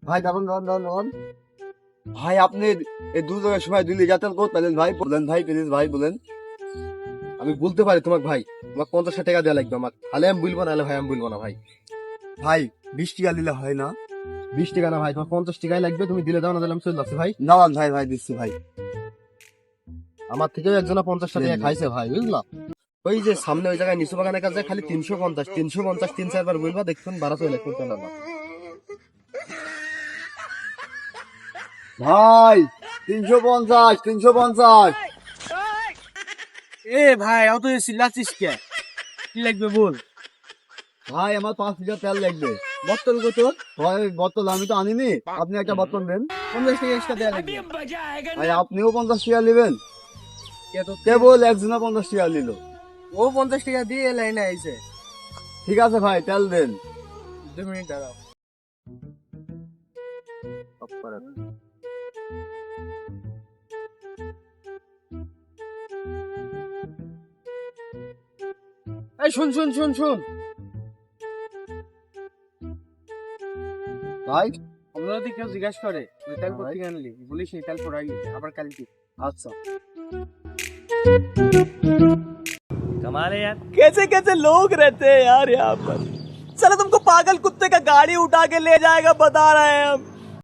ভাই দাঁড়ান দাঁড়ান দাঁড়ান দাঁড়ান। ভাই আপনি এই দু জায়গায় সময় দিলে যাতেন কোথ পেলেন ভাই? বলেন ভাই, প্লিজ ভাই বলেন। আমি বলতে পারি তোমাকে ভাই, তোমাকে 50 টাকা দেওয়া লাগবে আমার। তাহলে আমি বলবো, নাহলে ভাই আমি বলবো না ভাই। ভাই 20 টাকা দিলে হয় না? 20 টাকা না ভাই, তোমার 50 টাকাই লাগবে। তুমি দিলে দাও, না দিলে আমি চলে যাচ্ছি ভাই। দাঁড়ান ভাই, ভাই দিচ্ছি ভাই। আমার থেকেও একজনা 50 টাকা খাইছে ভাই, বুঝলা? ওই যে সামনে ওই জায়গায় নিচু বাগানের কাছে খালি 350 350 3-4 বার বলবা, দেখুন 1200 হলে করতে না। ভাই 350 350। এ ভাই অত চিল্লাচ্ছিস কে? কি লাগবে বল। ভাই আমার 5 লিটার তেল লাগবে। বোতল কত? ভাই বোতল আমি তো আনিনি, আপনি একটা বোতল দেন। 50 টাকা এক্সট্রা দেয়া লাগবে। ভাই আপনিও 50 টাকা নেবেন? কে তো কেবল একজনা 50 টাকা নিল। ও 50 টাকা দিয়ে লাইনে আইছে। ঠিক আছে ভাই, তেল দেন। 2 মিনিট দাঁড়াও। এই শুন শুন শুন শুন, ভাই আমরা যদি কেউ জিজ্ঞাসা করে তুই তেল কোথেকে আনলি, বলিস নি তেল পড়াই গেছে আবার কালকে। আচ্ছা। कमाल है यार। कैसे कैसे लोग रहते हैं यार यहाँ पर। चलो तुमको पागल कुत्ते का गाड़ी उठा के ले जाएगा बता रहे हैं हम।